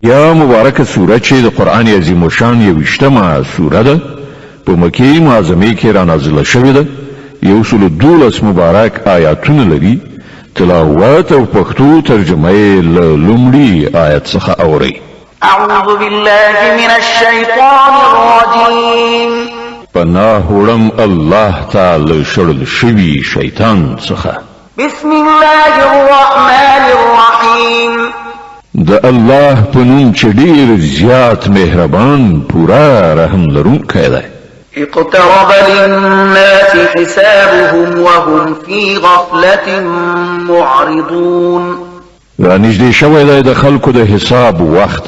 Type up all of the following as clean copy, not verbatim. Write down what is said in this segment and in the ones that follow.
یا مبارکه سوره چې د قرآن عظیم الشان یویشتمه سوره ده په مکې معظمې کې را نازله شوې ده 112 مبارک آیاتونه لري تلاوت او پښتو ترجمه یې له لومړي آیت څخه اورئ اعوذ بالله من الشیطان الرجیم پناه وړم الله تعالی شړل شوي شیطان څخه بسم الله الرحمن الرحیم د الله په نوم چې ډېر زیات مهربان پورا رحم لرونکی دی اقترب للناس حسابهم وهم في غفلة معرضون را نږدې شوی دی د خلکو د حساب وخت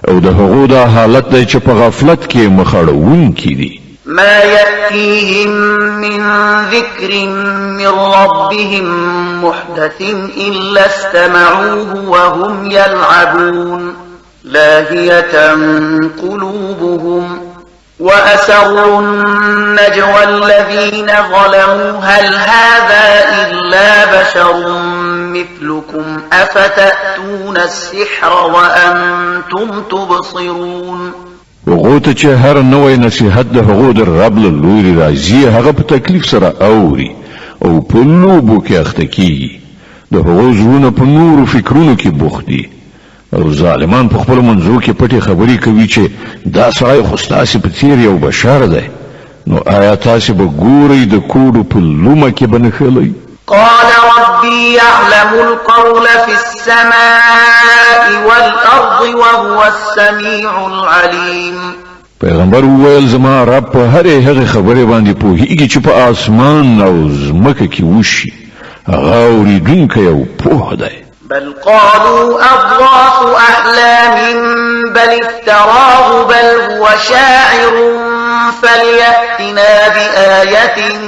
او د هغو دا حالت دی چې په غفلت کې مخاړوونکي دي ما يأتيهم من ذكر من ربهم محدث إلا استمعوه وهم يلعبون لاهية قلوبهم وأسروا النجوى الذين ظلموا هل هذا إلا بشر مثلكم أفتأتون السحر وأنتم تبصرون هغو ته چې هر نوی نصیحت د هغو د رب له لوري راځي هغه په تکلیف سره اوري او په لوبو کې اخته کیږي د هغو زړونه په نورو فکرونو کې بوخت دي او ظالمان په خپلو منځو کې پټې خبرې کوي چې دا سړی خو ستاسې په څېر یو بشر دی نو آیا تاسې به ګورئ د کوډو په لومه کې به نښلئ قال ربي يعلم القول في السماء والأرض وهو السميع العليم پیغمبر وویل زما رب په هرې هغې خبرې باندې پوهیږي چې په آسمان او ځمکه کې وشي هغه اورېدونکی او پوه دی بل قالوا أضغاث أحلام بل افتراه بل هو شاعر فليأتنا بآية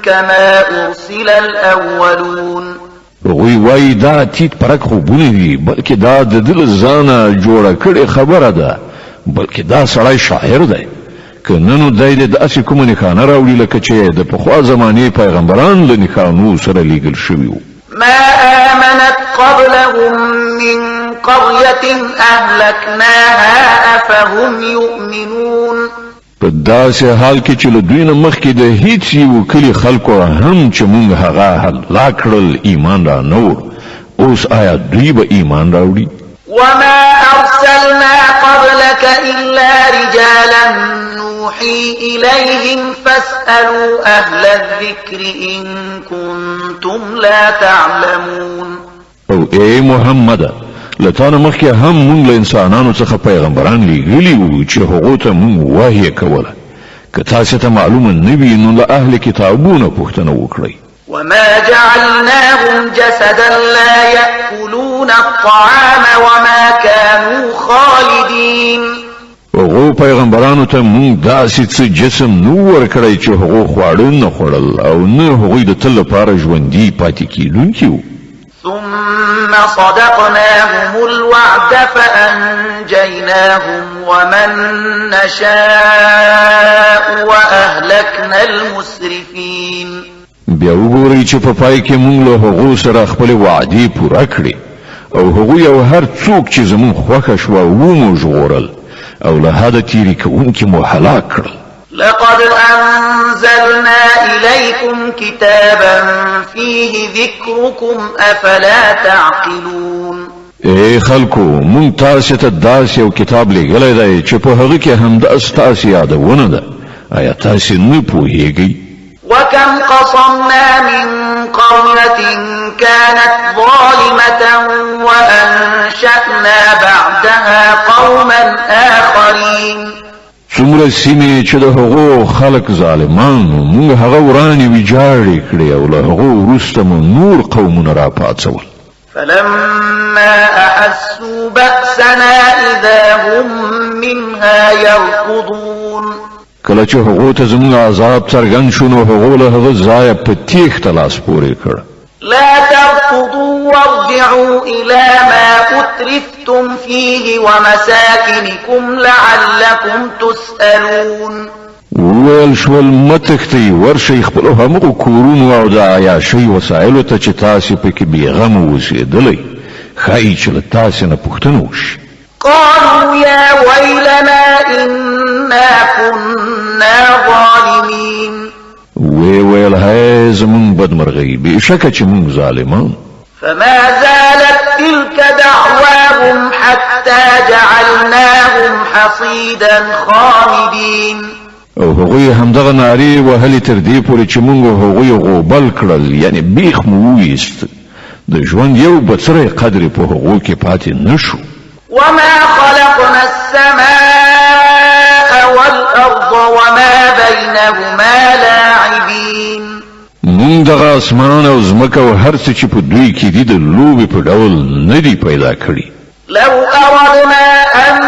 كما أرسل الأولون هغوی وایي دا تیت پرک خوبونه دي بلکې دا د ده له ځانه جوړه کړې خبره ده بلکې دا سړی شاعر دی که نه نو دی د داسې کومه نښانه راوړي لکه چې د پخوا زمانې پیغمبران له نښانو سره لیږل شوي وو ما آمنت قبلهم من قرية أهلكناها أفهم يؤمنون په داسې حال کې چې له دوی نه مخکې د هیڅ یو کلي خلکو هم چې موږ هغه هلاک کړل ایمان را نه و اوس آیا دوی به ایمان راوړي وما أرسلنا قبلك إلا رجالا نوحي إليهم فاسألوا أهل الذكر إن كنتم لا تعلمون او ای محمد لتانه مخکې هم مونږ له انسانانو څخه پیغمبران لیږلي وو چې هغو ته مونږ وحی کوله که تاسې ته معلومه نه وي نو له اهل کتابونه پوښتنه وکړئ وما جعلناهم جسدا لا يأكلون الطعام وما كانوا خالدين هغو پیغمبرانو ته مونږ داسې څه جسم نو ورکړی چې هغو خواړه نه خوړل او نه هغوی د تل لپاره ژوندي پاتې کیدونکي وو ثم صدقناهم الوعد فأنجيناهم ومن نشاء وأهلكنا المسرفين بیا وګورئ چې په پای کې موږ له هغو سره خپلې وعدې پوره کړې او هغوی او هر څوک چې زموږ خوښه شوه ومو ژغورل او له حده تېرې کوونکي مو هلاک کړل لقد أنزلنا إليكم كتابا فيه ذكركم أفلا تعقلون اے خلکو مونږ تاسې ته داسې یو کتاب لیږلی دی چې په هغه کې همدا ستاسې یادونه ده آیا تاسې نه پوهیږئ وكم قصمنا من قرية كانت ظالمة وأنشأنا بعدها قوما آخرين څومره سیمې چې د هغو خلک ظالمانو موږ هغه ورانې ویجاړې کړې او له هغو وروسته مو نور قومونه راپاڅول فلما أحسوا بأسنا إذا هم منها يركضون کله چې هغو ته زموږ عذاب څرګند شو نو هغو له هغه ځایه په تیښته لاس پورې کړ لا تركضوا وارجعوا إلى ما أترفتم فيه ومساكنكم لعلكم تسألون وویل شول متښتئ ورشئ خپلو همغو کورونو او د عیاشۍ وسایلو ته چې تاسې پکې بېغمه اوسېدلی ښایي چې له تاسې نه پوښتنه وشي قالوا يا ويلنا إنا كنا ظالمين ویل هاي زمون بدمرغي بشکه چې مونږ ظالمان. فما زالت تلك دعواهم حتى جعلناهم حصيدا خامدين. او هغوی همدغه ناری وهلې تر دې پورې چې مونږ هغوی غوبل کړل، یعنی بیخ مو ویست. د ژوند یو بڅری قدر په هغو کې پاتې نشو. وما خلقنا السماء والأرض وما بينهما لاعبين. مونږ دغه اسمان او ځمکه او هر څه چې په دوی کې دي د لوبې په ډول نه دي پیدا کړي. لو أردنا أن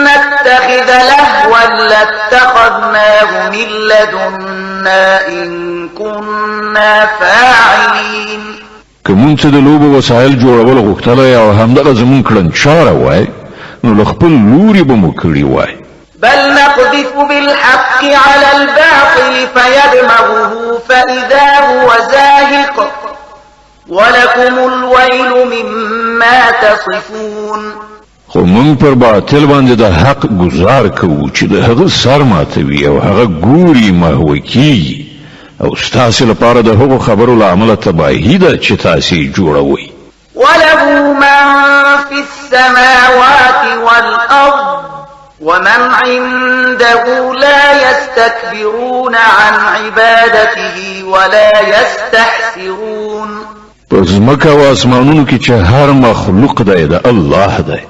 نتخذ لهوا لاتخذناه من لدنا إن كنا فاعلين. که مونږ څه د لوبو وسایل جوړول غوښتلی او همدغه زمونږ کړنچاره وای نو له خپل لوري به مو کړي وای. بل نقذف بالحق على الباطل فيدمغه فإذا هو زاهق ولكم الويل مما تصفون. خو مونږ پر باطل باندې د حق گزار کوو چې د هغه سر ماتوي او هغه ګوري محوه کیږي، او ستاسو لپاره د هغو خبرو له امله تباهي ده چې تاسو یې جوړوئ. وله من في السماوات والأرض ومن عنده لا يستكبرون عن عبادته ولا يستحسرون. په ځمکه او اسمانونو کې چې هر مخلوق دی د الله دی،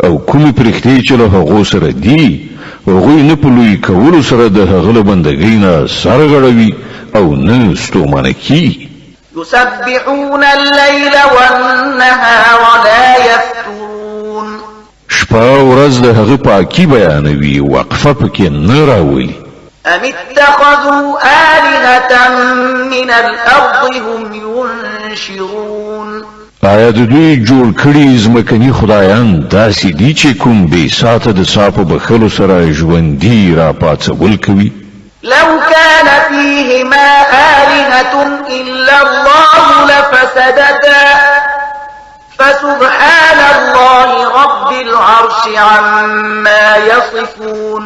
او کومې پرښتې چې له هغو سره دي هغوی نه په لوی کولو سره د هغه له بندګۍ نه سر غړوي او نه ستومانه کیږي. يسبحون الليل والنهار لا يفترون. شپه ورځ د هغه پاکي بیانوي، وقفه پکې نه راولي. أم اتخذوا آلهة من الأرض هم ينشرون. آیا د دوی جوړ کړي ځمکني خدایان داسې دي چې کوم بې ساته د ساپو بخلو سره ژوندي را پاڅول کوي؟ لو كان فيهما آلهة إلا الله لفسدتا فسبحان الله رب العرش عما يصفون.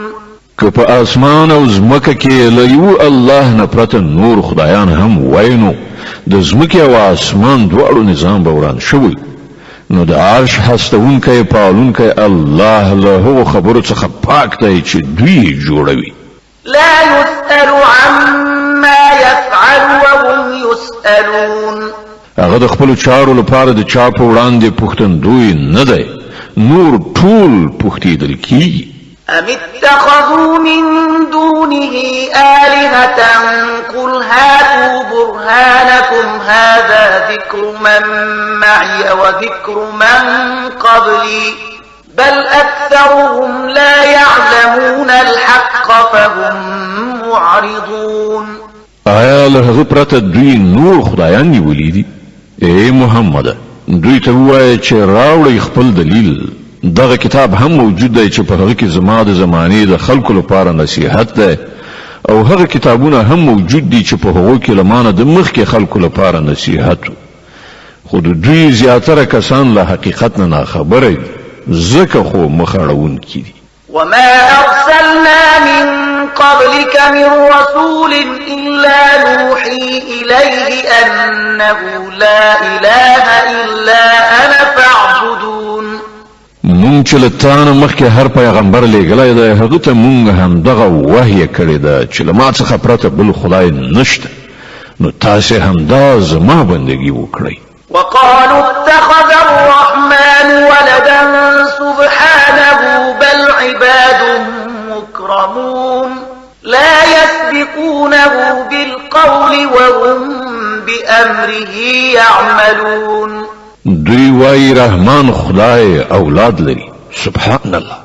که په اسمان او ځمکه کې له یو الله نه پرته نور خدایان هم وینو د ځمکې او اسمان دواړو نظام به وران شوی، نو د عرش هستونکی پالونکی الله له هغو خبرو څخه پاک دی چې دوی جوړوي. لا يسأل عما يفعل وهم يسألون. هغه د خپلو چارو لپاره د چا په وړاندې پوښتندوی نه دی، نور ټول پوښتېدل کیږي. أم اتخذوا من دونه آلهة قل هاتوا برهانكم هذا ذكر من معي وذكر من قبلي بل أكثرهم لا يعلمون الحق فهم معرضون. آیا له هغه پرته دوی نور خدایان نیولي دي؟ ای محمد، دوی ته ووایه چې راوړئ خپل دلیل. دغه کتاب هم موجود دی چې په هغه کې زما د زمانې د خلکو لپاره نصیحت دی، او هغه کتابونه هم موجود دي چې په هغو کې له مانه د مخکې خلکو لپاره نصیحت، خو د دوی زیاتره کسان له حقیقت نه ناخبره دي، ځکه خو مخ اړوونکي دي. وما أرسلنا من قبلك من رسول إلا نوحي إليه أنه لا إله إلا أنا فاعبدون. مونږ چې له تانه مخکې هر پیغمبر لیږلی دی هغه ته مونږ همدغه وحی کړې ده چې له ما څخه پرته بل خدای نشته، نو تاسې همدا زما بندګي وکړئ. وقالوا اتخذ الرحمن ولدا سبحانه بل عباد مكرمون لا يسبقونه بالقول وهم بأمره يعملون. دوی وای رحمان خدای اولاد لري، سبحان الله،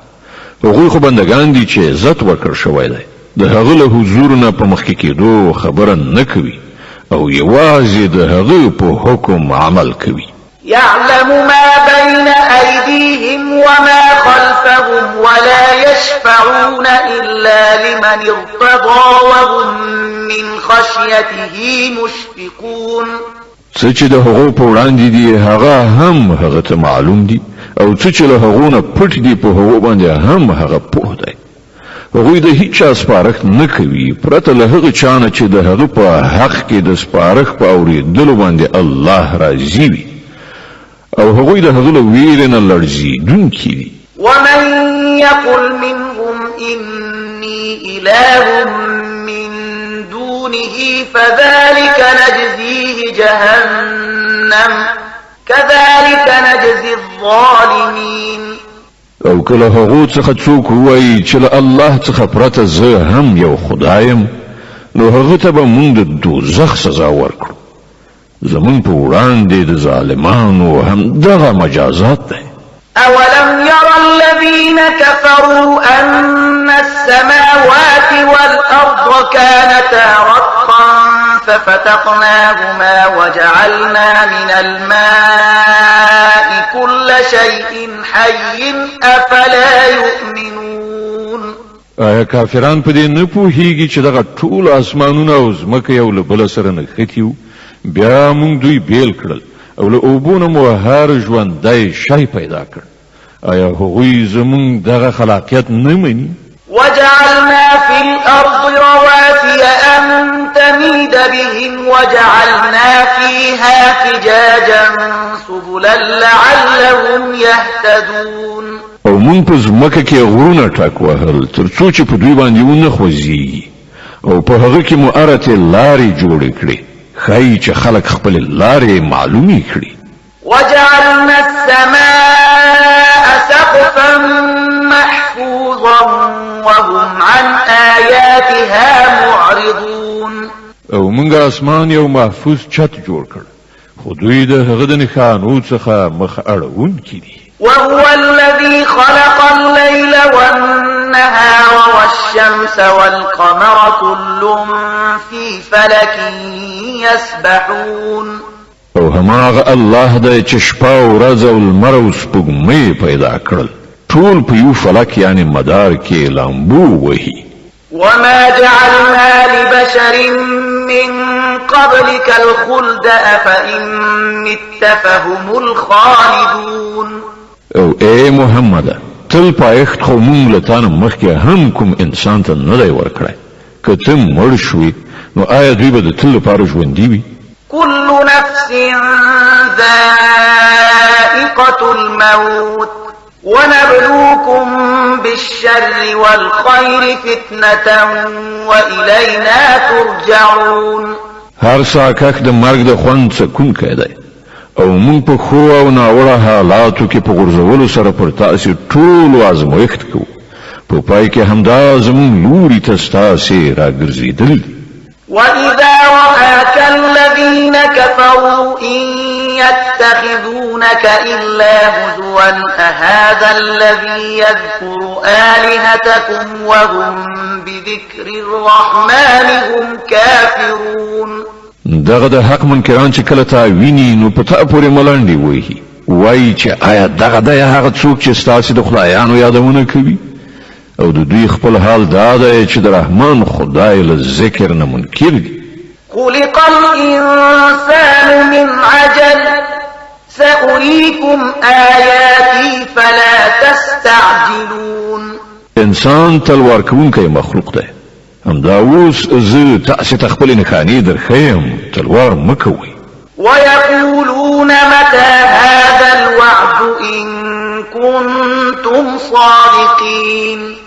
هغوی خو بندگان دي چې عزت ورکړ شوی دی، د هغه له حضور نه په مخکې کېدو خبره نه کوي او یوازې د هغه په حکم عمل کوي. يعلم ما بين أيديهم وما خلفهم ولا يشفعون إلا لمن ارتضى وهم من خشيته مشفقون. څه چې د هغو په وړاندې دي هغه هم هغه ته معلوم دي، او څه چې له هغو نه پټ دي په هغو باندې هم هغه پوه دی هغوی د هیڅ چا سپارښت نه کوي پرته له هغه چا نه چې د هغه په حق کې د سپارښت په اورېدلو باندې الله راضي وي او هغوی د هغه له ویرې نه لړزېدونکي دي ومن يقل منهم إني إله من دونه فذلك نجزيه جهنم كذلك نجزي الظالمين او کله هغو څخه څوک وایي چې له الله څخه پرته زه هم یو خدایم نو هغه ته به موږ د دوزخ سزا ورکړو زمون په وړاندې د ظالمانو هم دغه مجازات دی أولم يرى الذين كفروا أن السماوات والأرض كانتا رتقا ففتقناهما وجعلنا من الماء كل شيء حي أفلا يؤمنون آیا کافران په دې نه پوهیږي چې دغه ټول اسمانونه او ځمکه یو له بل سره نښتي وو بیا موږ دوی بیل کړل او له اوبونو مو هر ژوندی شی پیدا کړ آیا هغوی زموږ دغه خلاقیت نه مني وجعلنا في الأرض رواسي أن تميد بهم وجعلنا فيها فجاجا سبلا لعلهم يهتدون او مونږ په ځمکه کې غرونه ټاک وهل تر څو چې په دوی باندې ونه خوځي او په هغه کې مو ارته لارې جوړې کړې ښایي چې خلک خپل لارې معلومې کړي وجعلنا السماء سقفا محفوظا وهم عن آياتها معرضون او مونږ اسمان یو محفوظ چت جوړ کړ خو دوی د هغه د نښانو څخه مخ اړوونکي دي وهو الذي خلق الليل والنهار والشمس والقمر كل في فلك يسبحون او هماغه الله د چې شپه او ورځ او لمر او سپوږمۍ پیدا کړل ټول په یو فلک یعنی مدار کې لامبو وهي وما جعلنا لبشر من قبلك الخلد أفإن مت فهم الخالدون او اے محمد تل پایښت خو مونږ له تانه مخکې هم کوم انسان ته نه دی ورکړی که ته مړ شوې نو آیا دوی به د تل لپاره ژوندي وي كل نفس ذائقة الموت ونبلوكم بالشر والخير فتنة وإلينا ترجعون هر ساکک د مرګ د خوند څکونکی دی او مونږ په خو او ناوړه حالاتو کې په غورځولو سره پر تاسو ټول ازمایښت کوو په پای کې همدا زموږ لوري ته ستاسې راګرځېدل وإذا رآك الذين كفروا إن يتخذونك إلا هزوا أهذا الذي يذكر آلهتكم وهم بذكر الرحمن هم كافرون دغه د حق منکران چې کله تا ویني نو په تا پورې ملنډي وایي وایي چې آیا دغه د هغه څوک چې ستاسو د خدایانو یادونه کوي او د دوی خپل حال دا دی چې د رحمان خدای له ذکر نه منکر دي خلق الإنسان من عجل سأريكم آياتي فلا تستعجلون انسان تلوار کوونکی مخلوق دی همدا اوس زه تاسو ته خپل نښانې درښیم تلوار مه کوئ ويقولون متى هذا الوعد إن كنتم صادقين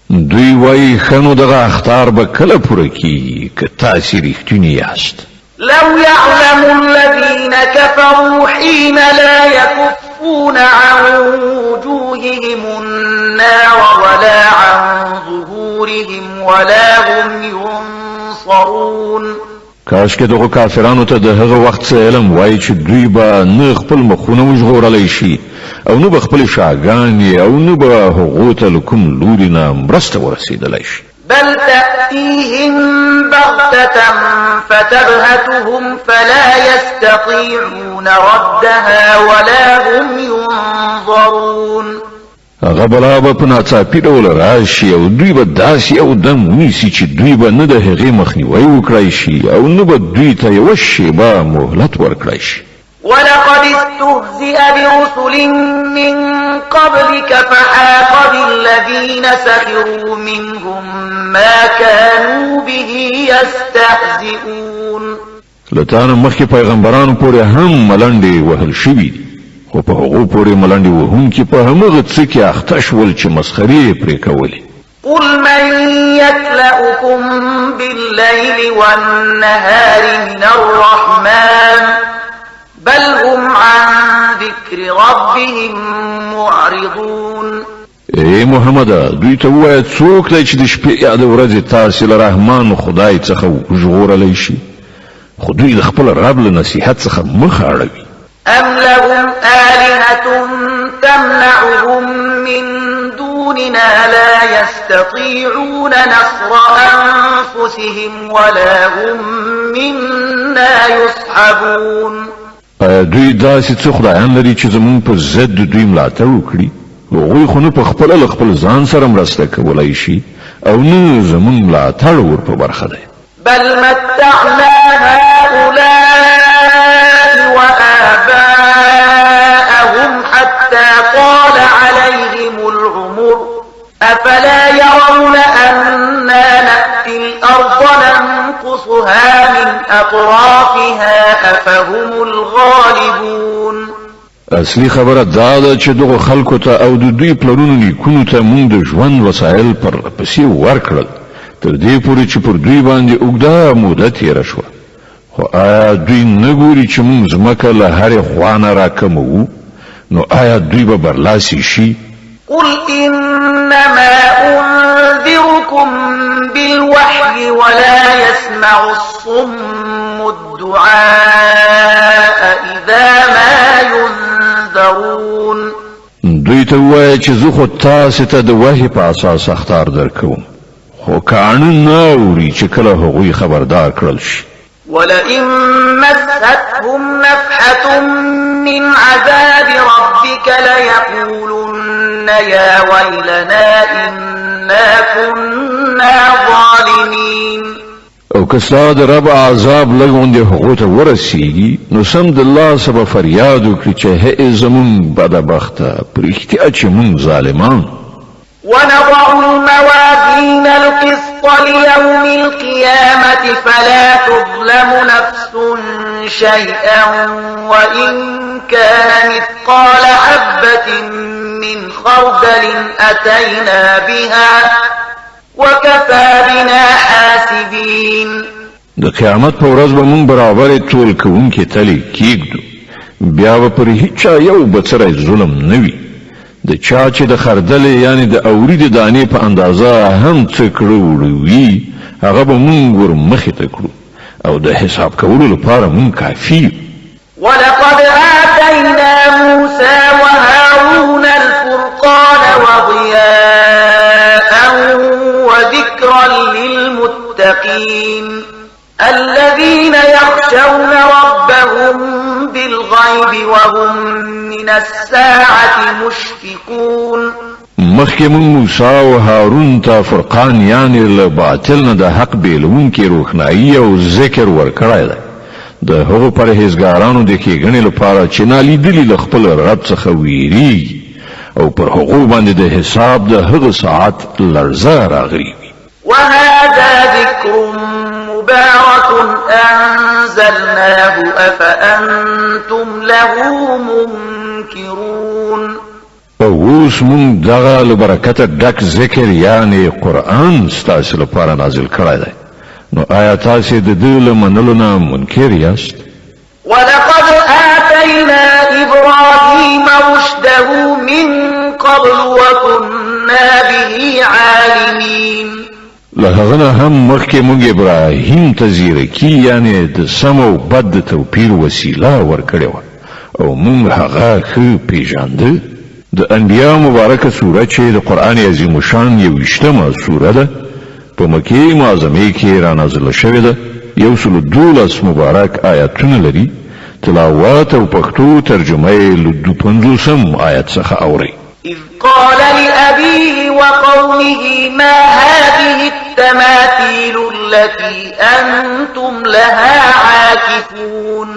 دوی وایي خنو دغه اختار به کله پوره کیږي که تاسو رښتونی یاست لو يعلم الذين كفروا حين لا يكفون عن وجوههم النار ولا عن ظهورهم ولا هم ينصرون کاش کې دغه کافرانو ته د هغه وخت څه علم وایي چې دوی به نه خپل مخونه وژغورلی شي او نه به خپل شاګانې او نه به هغو ته له کوم لوري نه مرسته ورسېدلی شي بل تأتيهم بغتة فتبهتهم فلا يستطيعون ردها ولا هم ينظرون هغه بلا به په ناڅاپي ډول راشي او دوی به داسې یو دم ونیسي چې دوی به نه د هغې مخنیوی وکړی شي او نه به دوی ته یوه شیبه مهلت ورکړی شي ولقد استهزئ برسل من قبلك فحاق بالذين سخروا منهم ما كانوا به يستهزئون. لتانا مخی پیغمبرانو پوری هم ملنډې وهل شوي دي، خو په هغو پورې ملنډې وهونکي په همغه څه کې اخته شول چې مسخرې پرې کولې. قل من يكلؤكم بالليل والنهار من الرحمن بل هم عن ذكر ربهم معرضون. ای محمد، دوی ته ووایه څوک دی چې د شپې یا د ورځې تاسې له رحمان خدای څخه وژغورلی شي، خو دوی د خپل رب له نصیحت څخه مخ اړوي. أم لهم آلهة تمنعهم من دوننا لا يستطيعون نصر أنفسهم ولا هم منا يصحبون. آیا دوی داسې څه خدایان لري چې زمونږ په ضد د دوی ملاتړ وکړي؟ هغوی خو نه په خپله له خپل ځان سره مرسته کولی شي او نه زمونږ ملاتړ ور په برخه دی. بل متعنا هؤلاء وآباءهم حتى طال عليهم العمر أفلا يرون أنا نأتي الأرض ننقصها من أطرافها أفهم الغالبون. اصلي خبره دا ده چې دغه خلکو ته او د دوی پلرونو نیکونو ته موږ د ژوند وسایل پر پسې ورکړل تر دې پورې چې پر دوی باندې اوږده موده تېره شوه، خو آیا دوی نه ګوري چې موږ ځمکه له هرې خوا نه راکموو؟ نو آیا دوی به برلاسي شي؟ قل إنما أنذركم بالوحي ولا يسمع الصم الدعاء إذا ما ينذرون. دوی ته ووایه چې زه خو تاسې ته د وحي په اساس اخطار درکوم، خو کاڼه نه اوري چې کله هغوی خبردار کړل شي. ولئن مستهم نفحة من عذاب ربك ليقولن يا ويلنا إنا كنا ظالمين. او که ستا د رب عذاب لږ غوندې هغو ته ورسیږي نو سمدلله سبا فریاد وکړي چې هئ زمونږ بدبخته په رښتیا چې مونږ ظالمان. ونضع الموازين القسط ليوم القيامة فلا تظلم نفس شيئا وإن كان مثقال حبة من خردل أتينا بها وكفى بنا حاسبين. د قیامت په ورځ به مونږ برابرې ټول کوونکي تلې کېږدو، بیا به پر هیچا یو بڅری ظلم نه وي. د چا چې د خردلې یعنی د اوري د دانې په اندازه هم څه کړه وړه وي هغه به مونږ ور مخې ته کړو او د حساب کولو لپاره مونږ کافي. ولقد آتينا موسى وهارون الفرقان وضياء وذكرا للمتقين الذين يخشون ربهم بالغيب وهم من الساعة مشفقون. مخکې مونږ موسی او هارون ته فرقان یعنی له باطل نه د حق بیلونکي روښنایي او ذکر ورکړی دی، د هغو پرهیزګارانو د ښېګڼې لپاره چې نالیدلي له خپل رب څخه ویریږي او پر هغو باندې د حساب د هغه ساعت لړزه راغلي وي. وهذا ذكر مبارك أنزلناه أفأنتم له منكرون. اوس مونږ دغه له برکته ډک ذکر یعنی قرآن ستاسې لپاره نازل کړی دی، نو آیا تاسې د ده له منلو نه منکر یاست؟ ولقد آتينا إبراهيم رشده من قبل وكنا به عالمين. له هغه نه هم مخکې مونږ ابراهیم ته زیرکي یعنی د سم او بد د توپیر وسیله ورکړې وه او مونږ هغه ښه پیژانده. د انبیا مبارکه سوره چې د قرآن عظیم شان 21مه سوره ده په مکې معظمې کې رانازله شوې ده، 112 مبارک آیاتونه لري. تلاوت او پښتو ترجمه یې له 52 آیت څخه اورئ. إذ قال لأبيه وقومه ما هذه التماثيل التي أنتم لها عاكفون.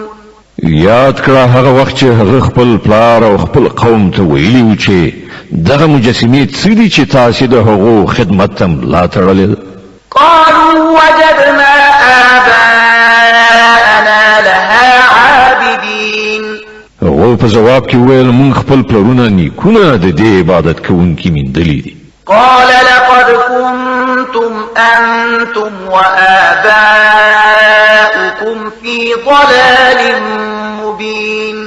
یاد کړه هغه وخت چې هغه خپل پلار او خپل قوم ته ویلي و چې دغه مجسمې څه دي چې تاسې د هغو خدمت ته ملا تړلې؟ قالوا وجدنا آباءنا لها عابدين. هغو په جواب کې وویل موږ خپل پلرونه نیکونه د دې عبادت کوونکي موندلي دي. قال لقد كنتم أنتم وآباؤكم في ضلال مبين.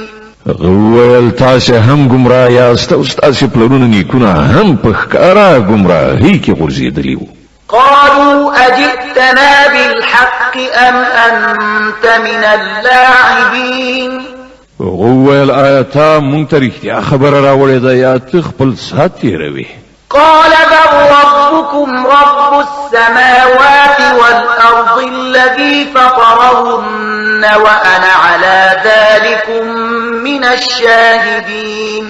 وویل تاسې هم ګمراه یاست او ستاسې پلرونه نیکونه هم په ښکاره ګمراهۍ کې غورځېدلي وو. قالوا أجئتنا بالحق أم أنت من اللاعبين. وویل آیا تا مونږ ته رښتیا خبره راوړې ده یا ته خپل ساعت تېروې؟ قال بل ربكم رب السماوات والأرض الذي فطرهن وأنا على ذلكم من الشاهدين.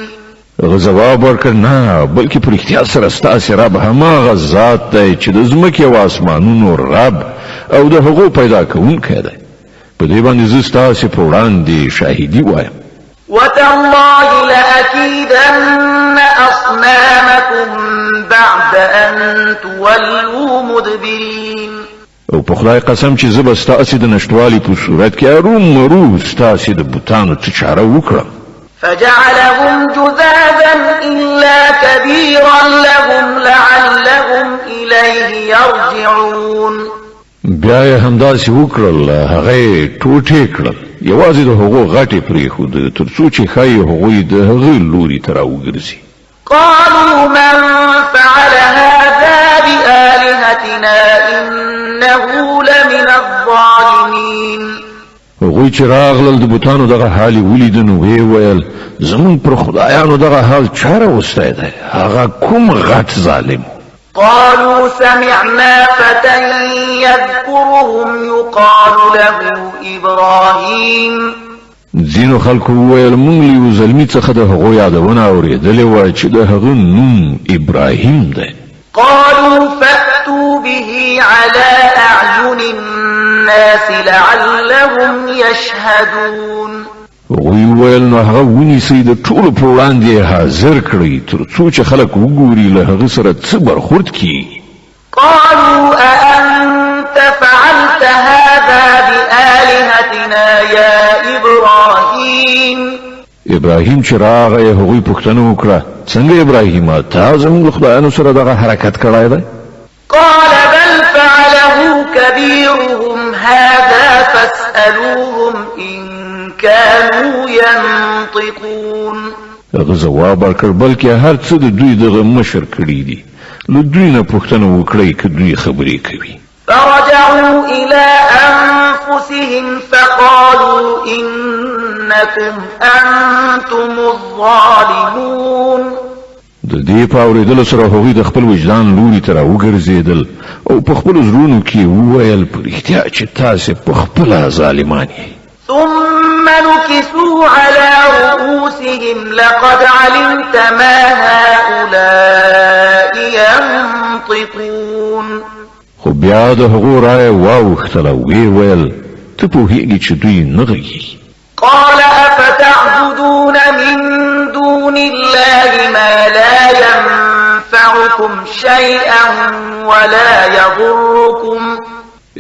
جواب ورکړ نه بلکې په رښتیا سره ستاسې رب هماغه ذات دی چې د ځمکې او اسمانونو رب او د هغو پیدا کوونکی دی. په دې باندې زه ستاسې په وړاندې شاهدي وایم. وتالله لأكيدن أصنامكم بعد أن تولوا مدبرين. او په خدای قسم چې زه به ستاسې د نشتوالي په صورت کې ارومرو ستاسې د بوتانو څه چاره وکړم. فجعلهم جذاذا إلا كبيرا لهم لعلهم إليه يرجعون. بیا یې همداسې وکړل هغه یې ټوټې کړل یوازې د هغو غټې پرېښود تر څو چې ښایي هغوی د هغه لوري ته راوګرځي. قالوا من فعل هذا بآلهتنا إنه لمن الظالمين. هغوی چې راغلل د بوتانو دغه حال یې ولیده نو ویې ویل زموږ پر خدایانو دغه حال چا راوستی دی؟ هغه کوم غټ ظالم. قالوا سمعنا فتى يذكرهم يقال له إبراهيم. ځینو خلکو وویل موږ له یو زلمي څخه د هغو یادونه اورېدلې وه چې د هغه نوم ابراهیم دی. قالوا فأتوا به على أعين الناس لعلهم يشهدون. هغوی وویل نو هغه ونیسئ د ټولو په وړاندې یې حاضر کړئ تر څو چې خلک وګوري له هغه سره څه برخورد کیږي. قالوا أأنت فعلت هذا بآلهتنا يا إبراهيم. ابراهیم چې راغی هغوی پوښتنه وکړه څنګه ابراهیمه تا زموږ له خدایانو سره دغه حرکت کړی دی؟ قال بل فعله كبيرهم هذا فاسألوهم إن كانوا ينطقون. هغه ځواب ورکړ بلکې هر څه د دوی دغه مشر کړي دي له دوی نه پوښتنه وکړئ که دوی خبرې کوي. فرجعوا إلى أنفسهم فقالوا إنكم أنتم الظالمون. د دې په اورېدلو سره هغوی د خپل وجدان لوري ته راوګرځېدل او په خپلو زړونو کې وویل په رښتیا چې تاسې په خپله ظالمان یې. ثم نكسوا على رؤوسهم لقد علمت ما هؤلاء ينطقون. خو بیا د هغو رایه واوښتله ویې ویل ته پوهېږې چې دوی نه غږېږي. قال أفتعبدون من دون الله ما لا ينفعكم شيئا ولا يضركم.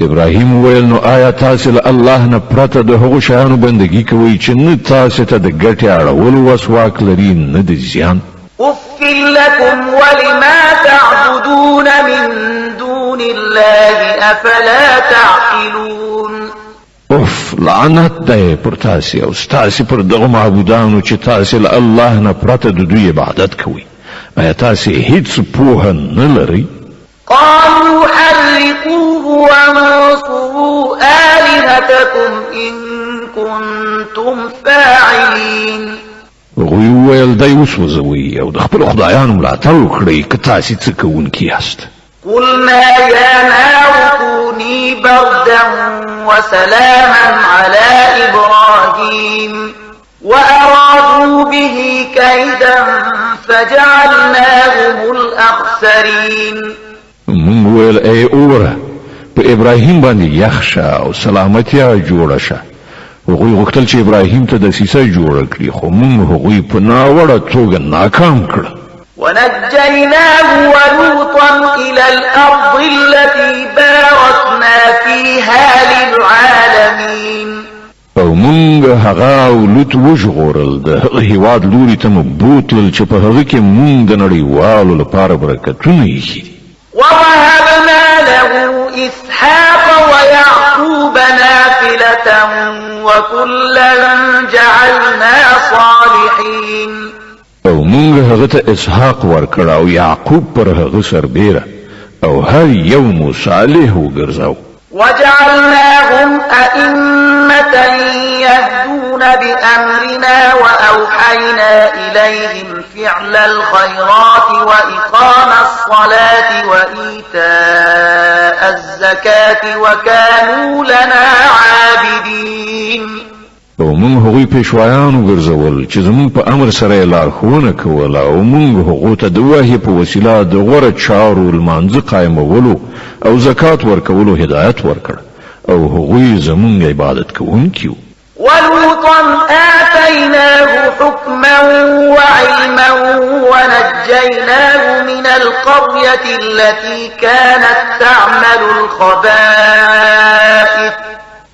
ابراهیم ویل نو آیا تاسې له الله نه پرته د هغو شیانو بندګي کوئ چې نه تاسې ته د ګټې اړولو وس واک لري نه د زیان؟ أف لكم ولما تعبدون من دون الله أفلا تعقلون. اوف لعنت دی پر تاسې او ستاسې پر دغو معبودانو چې تاسې له الله نه پرته د دوی عبادت کوئ. آیا تاسې هیڅ پوهه نه لرئ؟ قالوا حرقوه وانصروا آلهتكم إن كنتم فاعلين. هغوی وویل دی وسوځوئ او د خپلو خدایانو ملاتړ وکړئ که تاسې څه کوونکي یاست. قلنا يا نار كوني بردا وسلاما على إبراهيم وأرادوا به كيدا فجعلناهم الأخسرين. مونږ ویل ای اوره په ابراهیم باندې یخ شه او سلامتیا جوړه شه هغوی غوښتل چې ابراهیم ته دسیسه جوړه کړي خو موږ هغوی په ناوړه توګه ناکام کړه. ونجيناه ولوطا إلى الأرض التي باركنا فيها للعالمين. او مونږ هغه او لوط وژغورل د هغه هیواد لوري ته مو بوتلل چې په هغه کې مونږ د نړیوالو لپاره برکتونه ایښي. ووهبنا له إسحاق ويعقوب نافلة وكلا جعلنا صالحين. او مونږ هغه ته اسحاق ورکړ او یعقوب پر هغه سربیره او هر یو مو صالح وګرځاو. وجعلناهم أئمة يهدون بأمرنا وأوحينا إليهم فعل الخيرات وإقام الصلاة وإيتاء الزكاة وكانوا لنا عابدين. او مونږ هغوی پیشوایان وګرځول چې زمونږ په امر سره یې لارښوونه کوله او مونږ هغو ته د وحي په وسیله د غوره چارو لمانځه قایمولو او زکات ورکولو هدایت ورکړ او هغوی زمونږ عبادت کوونکي وو. ولوطا آتيناه حكما وعلما ونجيناه من القرية التي كانت تعمل الخبائث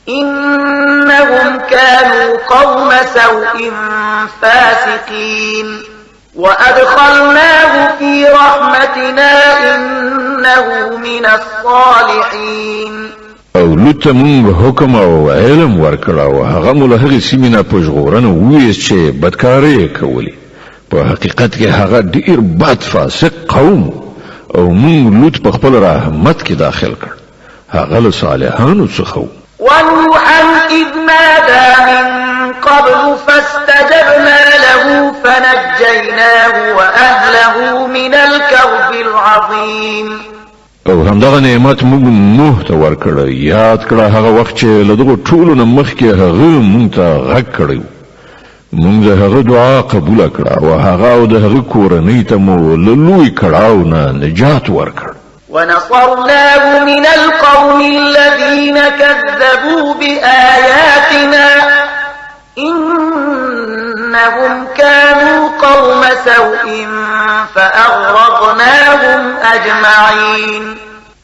إنهم كانوا قوم سوء فاسقين. وأدخلناه في رحمتنا إنه من الصالحين. او لوط ته مونږ حکم او علم ورکړ او هغه مو له هغې سیمې نه په ژغورنه وویست چې بدکارۍ یې کولې. په حقیقت کې هغه ډېر بد فاسق قوم او مونږ لوط په خپل رحمت کې داخل کړ. هغه له صالحانو څخه و. ونوحا إذ نادى من قبل فاستجبنا له فنجيناه وأهله من الكرب العظيم. او همدغه نعمت موږ نوح ته ورکړ. یاد کړه هغه وخت چې له دغو ټولو نه مخکې هغه موږ ته غږ کړی. موږ د هغه دعا قبوله کړه او هغه او د هغه کورنۍ ته مو له لوی کړاو نه نجات ورکړ. ونصرناه من القوم الذين كذبوا بآياتنا إنهم كانوا قوم سوء فأغرقناهم أجمعين.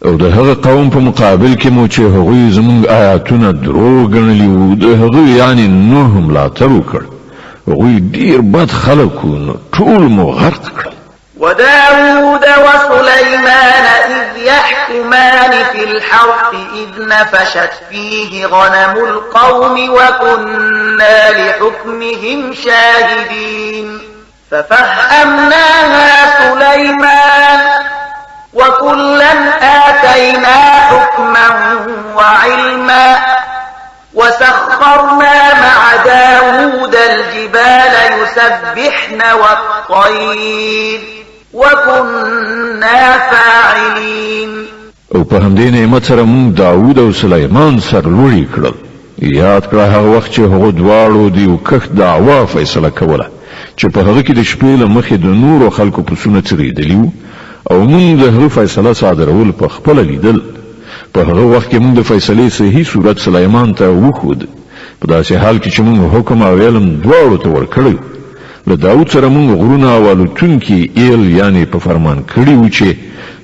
او د هغه قوم په مقابل کې مو چې هغوی زمونږ آیاتونه دروغ ګڼلي وو د هغه یعنی نوح ملاتړ وکړ. هغوی ډېر بد خلک وو نو ټول مو غرق کړل. وداود وسليمان إذ يحكمان في الحرث إذ نفشت فيه غنم القوم وكنا لحكمهم شاهدين. ففهمناها سليمان وكلا آتينا حكما وعلما وسخرنا مع داود الجبال يسبحن والطير وكنا فاعلين. او په همدې نعمت سره مونږ داود او سلیمان سرلوړي کړل. یاد کړه هغه وخت چې هغو دواړو د یو کښت دعوا فیصله کوله چې په هغه کې د شپې له مخې د نورو خلکو پسونه څرېدلي وو او مونږ د هغه فیصله صادرول په خپله لیدل. په هغه وخت کې مونږ د فیصلې صحیح صورت سلیمان ته وښود. په داسې حال کې چې مونږ حکم او علم دواړو ته ورکړی. له داود سره مونږ غرونه او الوتونکي ایل یعنی په فرمان کړي وو چې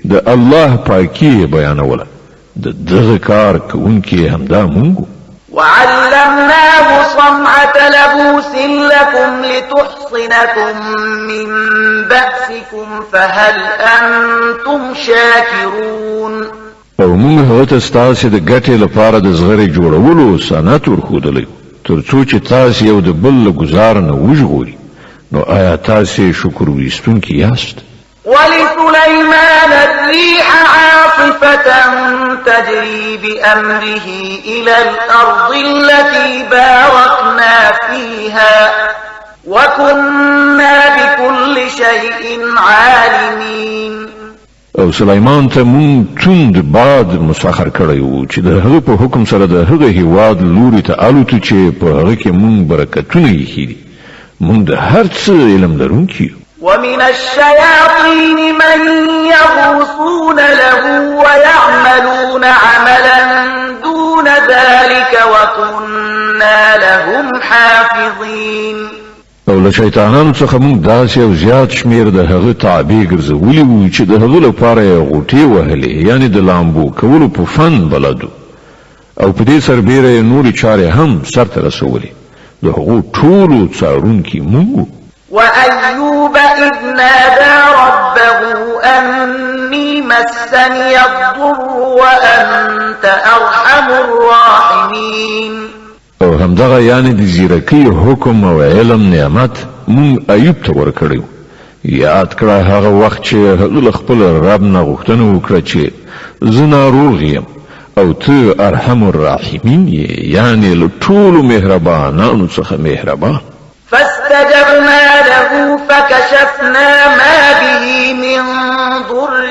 د الله پاکي بیانوله. د دغه کار کوونکي همدا مونږ. وعلمناه صنعة لبوس لكم لتحصنكم من بأسكم فهل أنتم شاكرون. او مونږ هغه ته ستاسې د ګټې لپاره د زغرې جوړولو صنعت ورښودلی تر څو چې تاسې یو د بل له ګزار نه وژغوري. نو آیا تاسې شکر ویستونکي یاست؟ ولسليمان الريح عاصفة تجري بأمره إلى الأرض التي باركنا فيها وكنا بكل شيء عالمين. او سلیمان ته مونږ توند باد مسخر کړی وو چې د هغه په حکم سره د هغه هیواد لوري ته الوتو چې په هغه کې مونږ برکتونه ایښي دي. مونږ د هر څه علم لرونکي یو. ومن الشياطين من يغوصون له ويعملون عملا دون ذلك وكنا لهم حافظين او له شیطانانو څخه موږ داسې او زیات شمیر د هغه تابع ګرځولي وو چې د هغه لپاره یې غوټې وهلې یعنی د لامبو کولو په فن بلدو او په دې سربیره یې نورې چارې هم سرته رسولې د هغو ټولو څارونکي موږ وأيوب إذ نادى ربه أني مسني الضر وأنت أرحم الراحمين او همدغه یعنی د زیرکی حکم او علم نعمت مونږ ایوب ته ورکړیو یاد کړه هغه وخت چې هغه خپل رب نه غوښتنه وکړه چې زه ناروغ یم او ته ارحم الراحمین یعنی له ټولو مهربانانو څخه مهربان فاستجبنا له فكشفنا ما به من ضر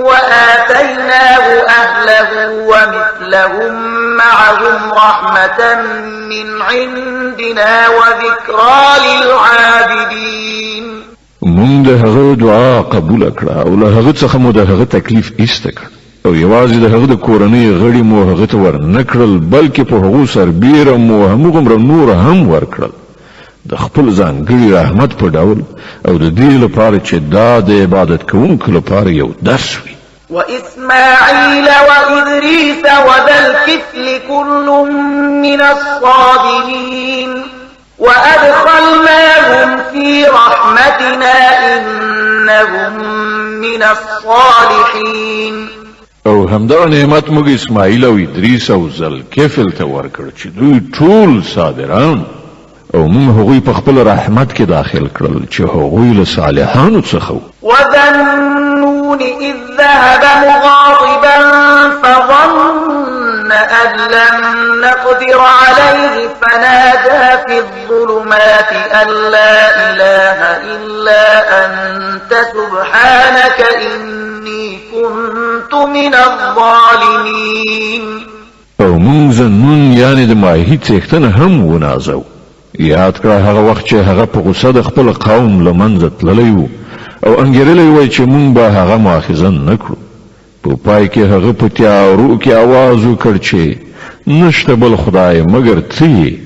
وآتيناه أهله ومثلهم معهم رحمة من عندنا وذكرى للعابدين مونږ د هغه دعا قبول کړه او له هغه څخه مو د هغه تکلیف ایسته کړ او یوازې د هغه د کورنۍ غړي مو هغه ته ورنکړل بلکې په هغو سربیره مو همغومره نور هم ورکړل د خپل ځانګړي رحمت په ډول او د دې لپاره چې دا د عبادت کوونکو لپاره یو درس وي وإسماعيل وإدريس وذا الكفل كل من الصابرين وأدخلناهم في رحمتنا إنهم من الصالحين او همدغه نعمت موږ اسماعیل او ادریس او ذوالکفل ته ورکړ چې دوی ټول صابران او موږ هغوی په خپل رحمت کې داخل کړل چې هغوی له صالحانو څخه وذا النون إذ ذهب مغاضبا فظن أن لن نقدر عليه فنادى في الظلمات أن لا إله إلا أنت سبحانك إني كنت من الظالمين او موږ ذنون یعنی د ماهی څښتنه هم ونازو یاد کړه هغه وخت چې هغه په غوسه د خپل قوم له منځه تللی و او انګیرلی وای چې مونږ به هغه مؤاخذه نه کړو په پای کې هغه په تیارو کې आवाज وکړ چې نشته بل خدای مگر ته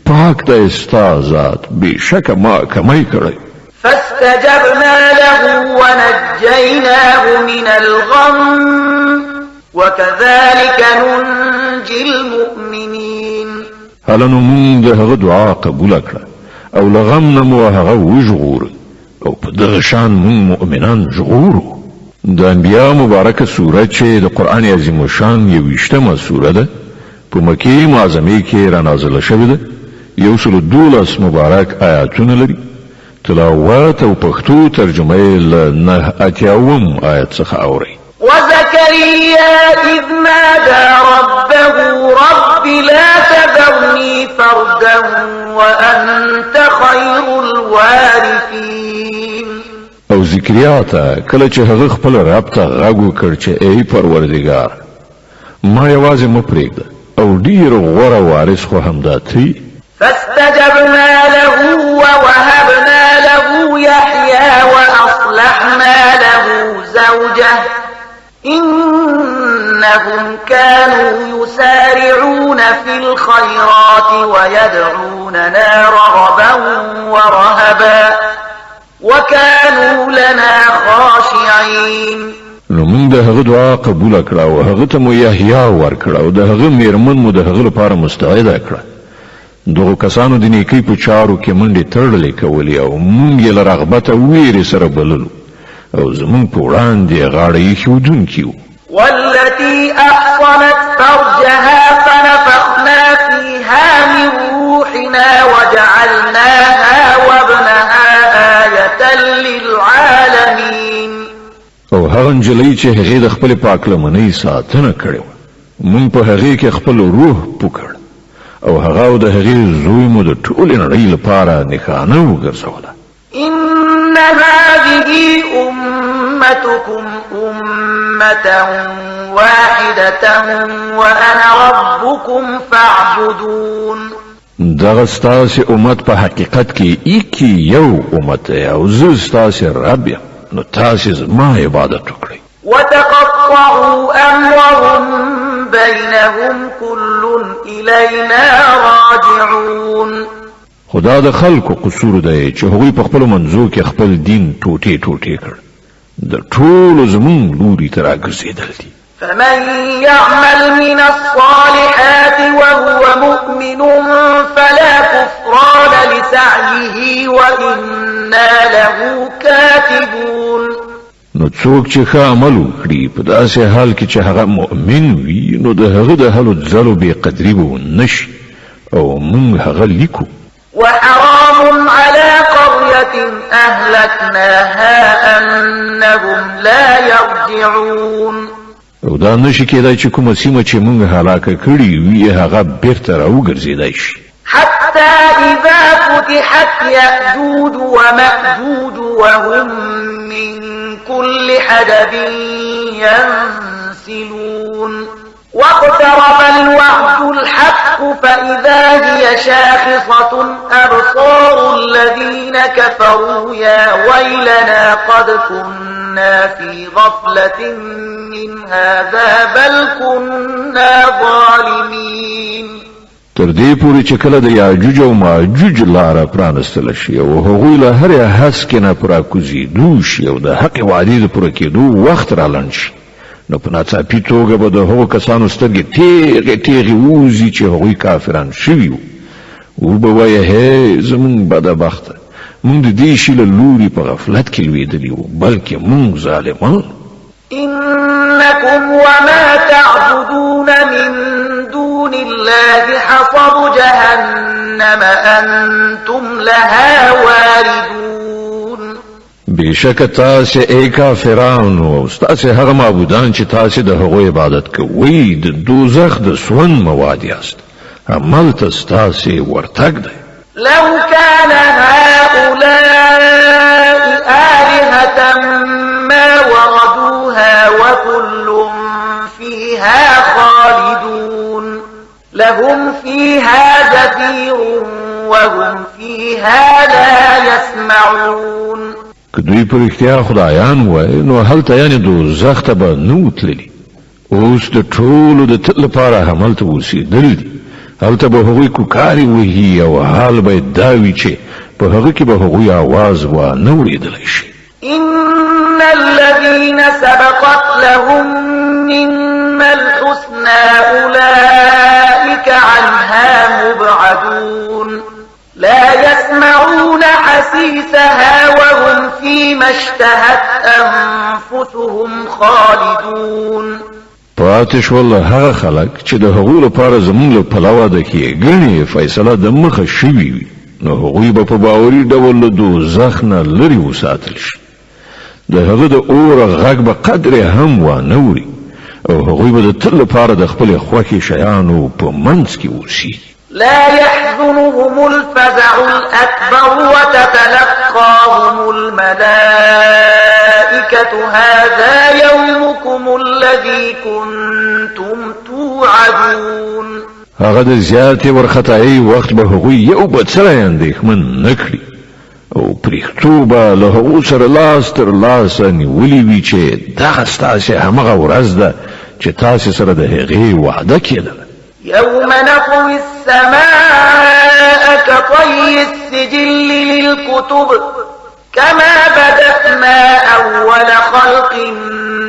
پاک د استا ذات بشک ما کمای کړی فاستجبنا له ونجيناه من الغم وكذلك ننجي المؤمنين هلنو مونږ د هغه دعا قبول کړه او لغم نه مو هغه وژغور او په دغه شان مونږ مؤمنان ژغورو د انبیاء مبارکه سوره چې د قرآن عظیم شان یویشتمه سوره ده په مکې معظمه کې را نازله شوې ده 112 مبارک آیاتونه لري تلاوت او پښتو ترجمه یې له 89 آیت څخه اوري وزكريا إذ نادى ربه رب لا تذرني فردا وأنت خير الوارثين او ذکریا ته کله چې هغه خپل رب ته غږ وکړ چې ای پروردګار ما یوازې مو پرېږده او ډیر غوره وارث خو همدا ته فاستجبنا له ووهبنا له يحيى وأصلحنا له زوجه إنهم كانوا يسارعون في الخيرات ويدعوننا رغبا ورهبا وكانوا لنا خاشعين نو موږ د هغه دعا قبول کړه او هغه ته مو یحیی ورکړه او د هغه میرمن مو د هغه لپاره مستعده کړه دغه کسانو د نیکی په چارو کې منډې تړلې کولې او موږ یې له رغبت او ویرې سره بللو او زمون په وړاندې غاړه یې ښودونکي وو والتي أحصنت فرجها فنفخنا فيها من روحنا وجعلناها وابنها آية للعالمين او هغه نجلۍ چې هغې د خپلې پاکلمنۍ ساتنه کړې وه موږ په هغې کې خپل روح پوکړ او هغه او د هغې زوی مو د ټولې نړۍ لپاره نښانه وګرځوله إن هذه أمتكم أمة واحدة وأنا ربكم فاعبدون دغه ستاسې امت په حقیقت کې ایکی یو امت دی او زه ستاسې رب یم نو تاسې زما عبادت وکړئ وتقطعوا أمرهم بينهم كل إلينا راجعون. خدا د خلکو قصور دی چې هغوی په خپل منځو کې خپل دین ټوټې ټوټې کړ. د ټولو زمون لوري ته راګرځېدل دي. فمن يعمل من الصالحات وهو مؤمن فلا كفران لسعيه وإنا له كاتبون. نو څوک چې ښه عمل وکړي په داسې حال کې چې هغه مؤمن وي نو د هغه د هلو ځلو بې قدري به نشي او موږ هغه لیکو. وحرام على قرية أهلكناها أنهم لا يرجعون. او دا نشي کېدای چې کومه سیمه چې موږ هلاکه کړي وي هغه بیرته راوګرځېدای شي. حتى إذا فتحت يأجوج ومأجوج وهم من كل حدب ينسلون. واقترب الوعد الحق فإذا هي شاخصة أبصار الذين كفروا يا ويلنا قد كنا في غفلة من هذا بل كنا ظالمين. تر دې پورې چې کله د یاجوج او ماجوج لاره پرانستل شي او هغوی له هرې هسکې نه پوره کوزېدو شي او د حق وعدې د پوره کېدو وخت رالنډ شي نو په ناڅاپي توګه به د هغو کسانو سترګې تیغې تیغې ووځي چې هغوی کافران شوي وو به وایي هی زمونږ بدبخته مونږ د دې شي له لوري په غفلت کې لوېدلي وو بلکې مونږ ظالمان. إنكم وما تعبدون من دون الله حصب جهنم أنتم لها واردون. بشک تاسې ای کافرانو او ستاسې هغه معبودان چې تاسې د هغو عبادت کوئ د دوزخ د سون مواد یاست همالته ستاسې ورتګ دی. لو كان هؤلاء آلهة ما وردوها وكل فيها خالدون لهم فيها زفير وهم فيها لا يسمعون. که دوی پر اختیار خدایان وای نو هلته یعنی دوزخ ته به نه تللی اوس د ټولو د تل لپاره همالته اوسېدل دي هلته به هغوی کوکارې وهي او حال به دا وي چې په هغه کې به هغوی آواز وانه اورېدلی شي. إن الذين سبقت لهم منا الحسنى أولئك عنها مبعدون لا يسمعون حسيسها وهم فيما اشتهت أنفسهم خالدون. پاتې شول هغه خلک چې د هغوی لپاره زموږ له پلوه د ښېګڼې فیصله د مخه شوې وي نو هغوی به په باوري ډول له دوزخ نه لرې وساتل شي. د هغه د اوره غږ به قدرې هم وانه اوري او هغوی به د تل لپاره د خپلې خوښې شیانو په منځ کې اوسي. لا يحزنهم الفزع الأكبر وتتلقاهم الملائكة هذا يومكم الذي كنتم توعدون. هغه د زیاتې ورختایي وخت به هغوی یو بل سره اندېښمن نه کړي او پرېښتو به له هغو سره لاس تر لاسه نیولي وي چې دغه ستاسې همغه ورځ ده چې تاسې سره د هغې وعده کېدله. يوم نطوي السماء كطي السجل للكتب كما بدأنا أول خلق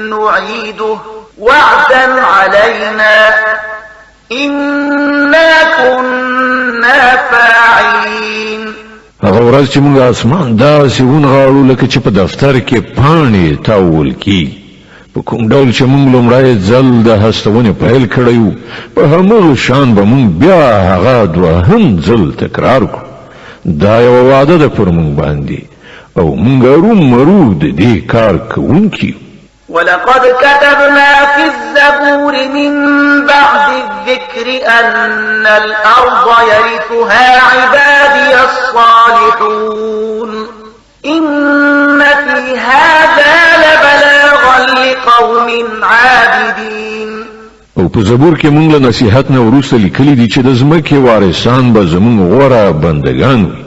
نعيده وعدا علينا إنا كنا فاعلين. هغه ورځ چې موږ اسمان داسې ونغاړو لکه چې په دفتر کې پاڼې تاول کیږي په کوم ډول چې موږ لومړی ځل د هستونې پیل کړی وو په همغه شان به موږ بیا هغه دوهم ځل تکرار کړو. دا یوه وعده ده پر موږ باندې او موږ ارومرو د دې کار کوونکي یو. ولقد كتبنا في الزبور من بعد الذكر أن الأرض يرثها عبادي الصالحون إن في هذا لبلاغا لقوم عابدين. او په زبور کې موږ له نصیحت نه وروسته لیکلي دي چې د ځمکې وارثان به زموږ غوره بندگان وي.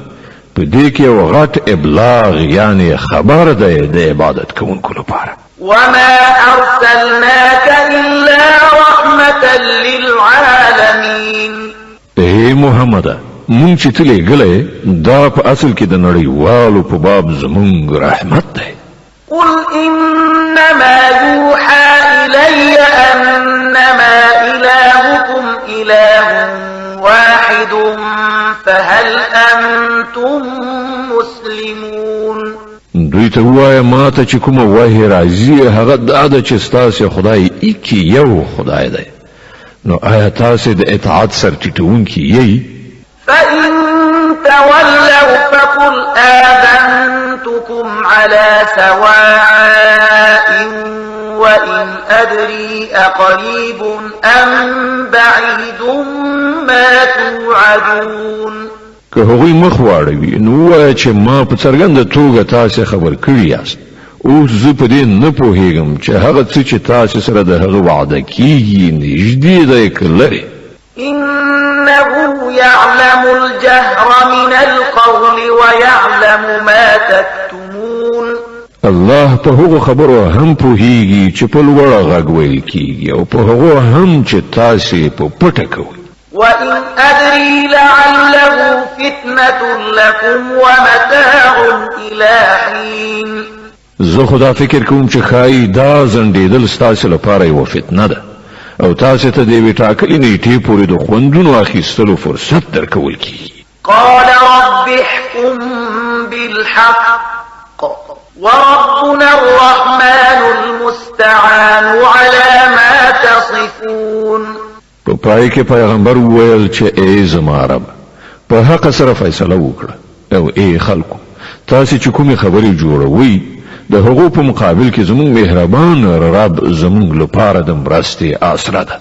په دې کې یو غټ ابلاغ یعنی خبر دی د عبادت کوونکو لپاره. وما أرسلناك إلا رحمة للعالمين. سمه ده مونږ چې ته لېږلی دا په اصل کې د نړیوالو په باب زمونږ رحمت دی قل إنما يوحى إلي أنما إلهكم إله واحد فهل أنتم مسلمون دوی ته ووایه ما ته چې کومه وحی راځي هغه دا ده چې ستاسې خدای ایکې یو خدای دی نو آیا تاسې د اطاعت سرټیټونکي یئ فإن تولوا فقل آذنتكم على سواء وإن أدري أقريب أم بعيد ما توعدون که هغوی مخ واړوي نو ووایه چې ما په څرګنده توګه تاسې خبر کړي یاست اوس زه په دې نه پوهېږم چې هغه څه چې تاسې سره د هغه وعده کېږي نږدې دی که لرې إنه يعلم الجهر من القول ويعلم ما تكتمون الله په هغو خبرو هم پوهېږي چې په لوړه غږ ویل کېږي او په هغو هم چې تاسې په پټه کوئ وإن أدري لعله فتنة لكم ومتاع إلى حين زه خدا فکر کوم چې ښایي دا ځنډېدل ستاسې لپاره یوه فتنه ده او تاسې ته د یوې ټاکلې نیټې پورې د خوندونو اخیستلو فرصت درکول کېږي قال رب احكم بالحق وربنا الرحمن المستعان على ما تصفون په پای کې پیغمبر وویل چې ای زما رب په حق سره فیصله وکړه او ای خلکو تاسې چې کومې خبرې جوړوئ د هغو په مقابل کې زموږ مهربان رب زموږ لپاره د مرستې آسره ده